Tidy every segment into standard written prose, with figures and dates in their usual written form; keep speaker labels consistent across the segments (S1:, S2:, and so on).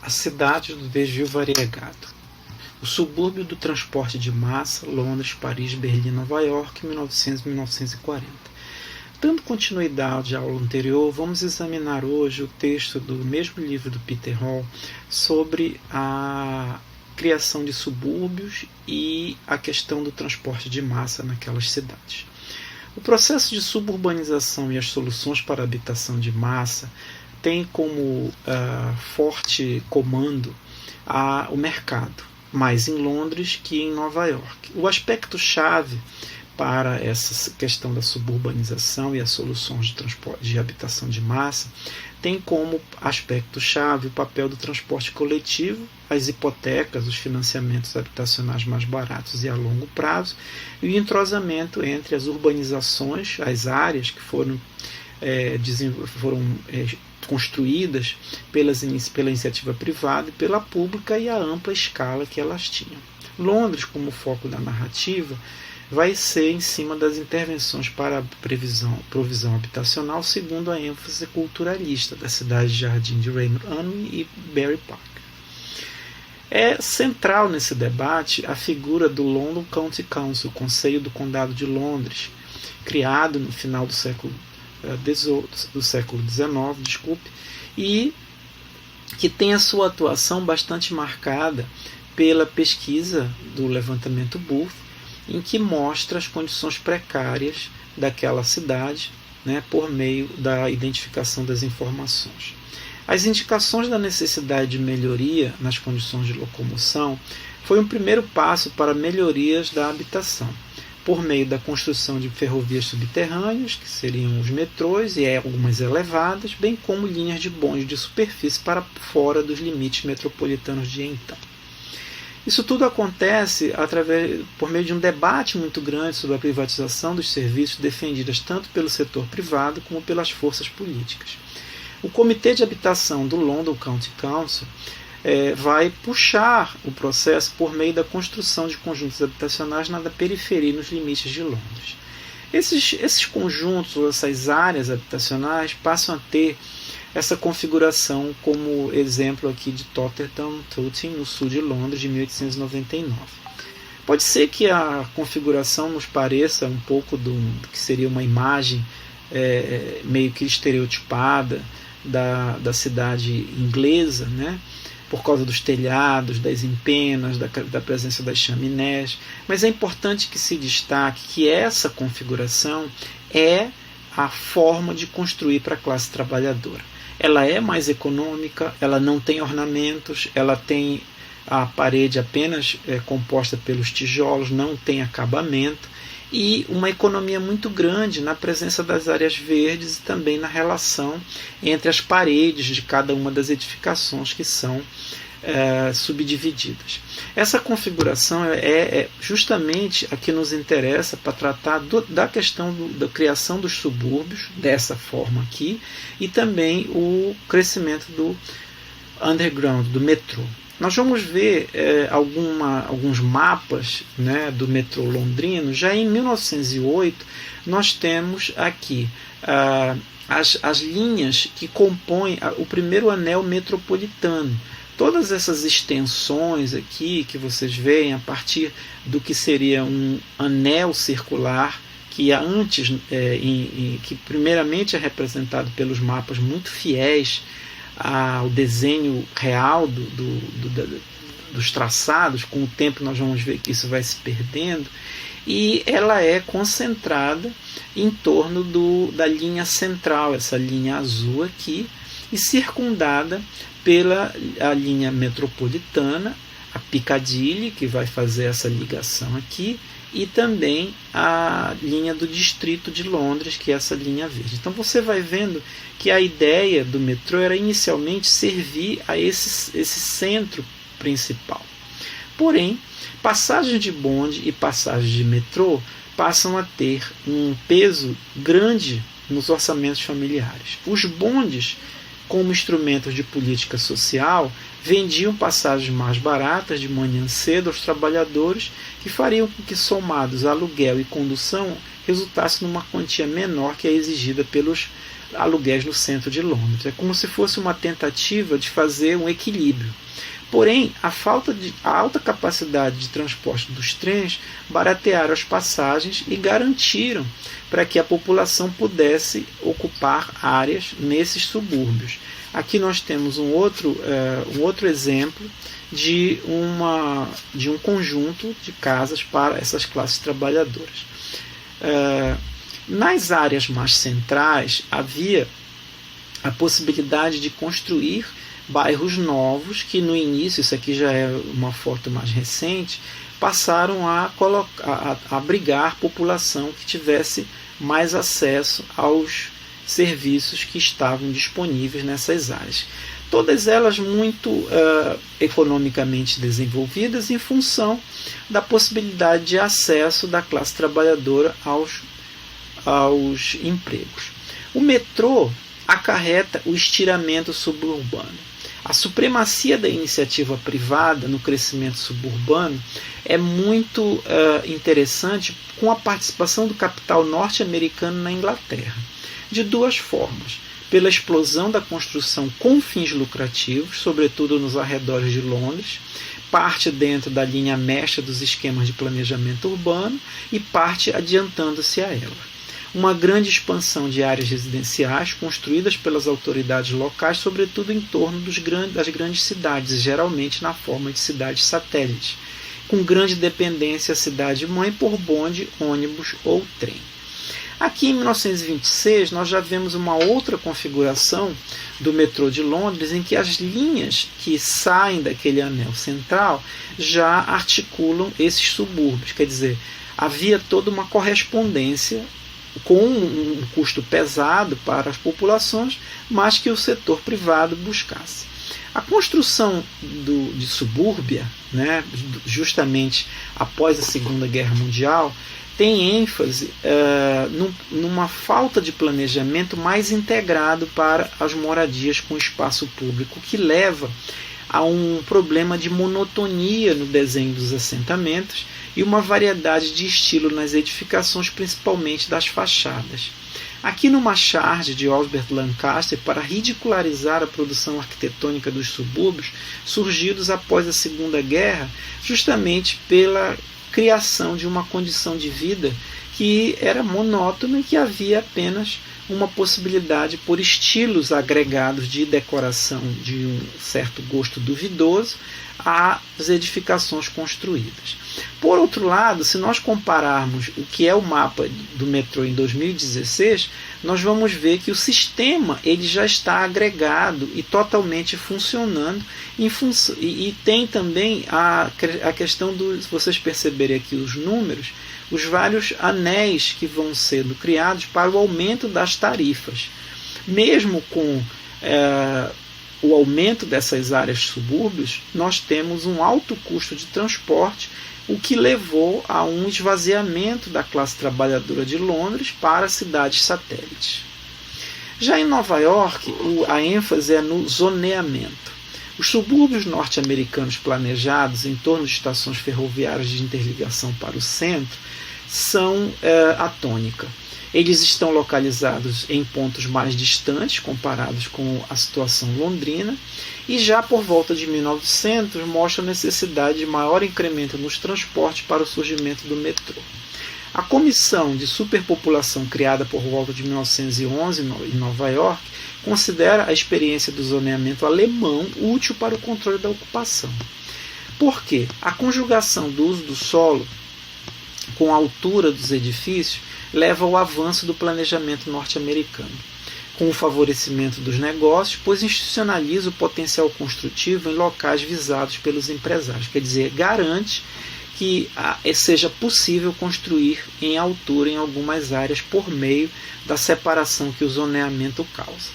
S1: A cidade do desvio variegado. O subúrbio do transporte de massa, Londres, Paris, Berlim, Nova York, 1900-1940. Dando continuidade à aula anterior, vamos examinar hoje o texto do mesmo livro do Peter Hall sobre a criação de subúrbios e a questão do transporte de massa naquelas cidades. O processo de suburbanização e as soluções para a habitação de massa tem como forte comando o mercado, mais em Londres que em Nova York. O aspecto-chave para essa questão da suburbanização e as soluções de transporte de habitação de massa tem como aspecto-chave o papel do transporte coletivo, as hipotecas, os financiamentos habitacionais mais baratos e a longo prazo, e o entrosamento entre as urbanizações, as áreas que foram construídas pela iniciativa privada e pela pública e a ampla escala que elas tinham. Londres, como foco da narrativa, vai ser em cima das intervenções para a provisão habitacional, segundo a ênfase culturalista da cidade de Jardim de Raymond Unwin e Barry Park. É central nesse debate a figura do London County Council, Conselho do Condado de Londres, criado no final do século XIX, e que tem a sua atuação bastante marcada pela pesquisa do levantamento Booth, em que mostra as condições precárias daquela cidade, por meio da identificação das informações. As indicações da necessidade de melhoria nas condições de locomoção foi um primeiro passo para melhorias da habitação, por meio da construção de ferrovias subterrâneas, que seriam os metrôs e algumas elevadas, bem como linhas de bonde de superfície para fora dos limites metropolitanos de então. Isso tudo acontece por meio de um debate muito grande sobre a privatização dos serviços defendidas tanto pelo setor privado como pelas forças políticas. O Comitê de Habitação do London County Council vai puxar o processo por meio da construção de conjuntos habitacionais na periferia e nos limites de Londres. Esses conjuntos, essas áreas habitacionais, passam a ter essa configuração como exemplo aqui de Tottenham Tooting, no sul de Londres, de 1899. Pode ser que a configuração nos pareça um pouco do que seria uma imagem meio que estereotipada da cidade inglesa, por causa dos telhados, das empenas, da presença das chaminés, mas é importante que se destaque que essa configuração é a forma de construir para a classe trabalhadora. Ela é mais econômica, ela não tem ornamentos, ela tem a parede apenas composta pelos tijolos, não tem acabamento, e uma economia muito grande na presença das áreas verdes e também na relação entre as paredes de cada uma das edificações que são subdivididas. Essa configuração é justamente a que nos interessa para tratar da questão da criação dos subúrbios, dessa forma aqui, e também o crescimento do underground, do metrô. Nós vamos ver alguns mapas do metrô londrino. Já em 1908, nós temos aqui as linhas que compõem o primeiro anel metropolitano. Todas essas extensões aqui que vocês veem a partir do que seria um anel circular, que antes, que primeiramente é representado pelos mapas muito fiéis ao desenho real dos traçados. Com o tempo nós vamos ver que isso vai se perdendo, e ela é concentrada em torno da linha central, essa linha azul aqui, e circundada pela a linha metropolitana, a Piccadilly, que vai fazer essa ligação aqui, e também a linha do distrito de Londres, que é essa linha verde. Então você vai vendo que a ideia do metrô era inicialmente servir a esse centro principal. Porém, passagens de bonde e passagens de metrô passam a ter um peso grande nos orçamentos familiares. Os bondes, como instrumentos de política social, vendiam passagens mais baratas de manhã cedo aos trabalhadores, que fariam com que, somados a aluguel e condução, resultasse numa quantia menor que a exigida pelos aluguéis no centro de Londres. É como se fosse uma tentativa de fazer um equilíbrio. Porém, a alta capacidade de transporte dos trens baratearam as passagens e garantiram para que a população pudesse ocupar áreas nesses subúrbios. Aqui nós temos um outro exemplo de um conjunto de casas para essas classes trabalhadoras. Nas áreas mais centrais havia a possibilidade de construir bairros novos que no início, isso aqui já é uma foto mais recente, passaram a abrigar população que tivesse mais acesso aos serviços que estavam disponíveis nessas áreas. Todas elas muito economicamente desenvolvidas em função da possibilidade de acesso da classe trabalhadora aos empregos. O metrô acarreta o estiramento suburbano. A supremacia da iniciativa privada no crescimento suburbano é muito interessante com a participação do capital norte-americano na Inglaterra, de duas formas: pela explosão da construção com fins lucrativos, sobretudo nos arredores de Londres, parte dentro da linha mestra dos esquemas de planejamento urbano e parte adiantando-se a ela. Uma grande expansão de áreas residenciais construídas pelas autoridades locais, sobretudo em torno das grandes cidades, geralmente na forma de cidades satélites, com grande dependência à cidade-mãe por bonde, ônibus ou trem. Aqui em 1926 nós já vemos uma outra configuração do metrô de Londres, em que as linhas que saem daquele anel central já articulam esses subúrbios, quer dizer, havia toda uma correspondência com um custo pesado para as populações, mas que o setor privado buscasse. A construção de subúrbia, justamente após a Segunda Guerra Mundial, tem ênfase numa falta de planejamento mais integrado para as moradias com espaço público, que leva a um problema de monotonia no desenho dos assentamentos e uma variedade de estilo nas edificações, principalmente das fachadas. Aqui numa charge de Osbert Lancaster para ridicularizar a produção arquitetônica dos subúrbios, surgidos após a Segunda Guerra, justamente pela criação de uma condição de vida que era monótona e que havia apenas uma possibilidade por estilos agregados de decoração de um certo gosto duvidoso às edificações construídas. Por outro lado, se nós compararmos o que é o mapa do metrô em 2016, nós vamos ver que o sistema ele já está agregado e totalmente funcionando e tem também a questão se vocês perceberem aqui os números, os vários anéis que vão sendo criados para o aumento das tarifas. Mesmo com o aumento dessas áreas subúrbios, nós temos um alto custo de transporte, o que levou a um esvaziamento da classe trabalhadora de Londres para cidades satélites. Já em Nova York, a ênfase é no zoneamento. Os subúrbios norte-americanos planejados em torno de estações ferroviárias de interligação para o centro são a tônica. Eles estão localizados em pontos mais distantes comparados com a situação londrina e já por volta de 1900 mostra a necessidade de maior incremento nos transportes para o surgimento do metrô. A comissão de superpopulação criada por volta de 1911 em Nova York considera a experiência do zoneamento alemão útil para o controle da ocupação. Por quê? A conjugação do uso do solo com a altura dos edifícios leva ao avanço do planejamento norte-americano, com o favorecimento dos negócios, pois institucionaliza o potencial construtivo em locais visados pelos empresários, quer dizer, garante que seja possível construir em altura em algumas áreas por meio da separação que o zoneamento causa.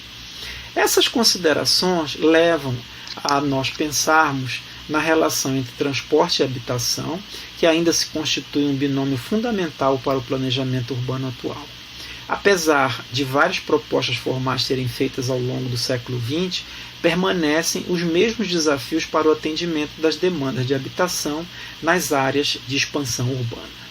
S1: Essas considerações levam a nós pensarmos na relação entre transporte e habitação, que ainda se constitui um binômio fundamental para o planejamento urbano atual. Apesar de várias propostas formais serem feitas ao longo do século XX, permanecem os mesmos desafios para o atendimento das demandas de habitação nas áreas de expansão urbana.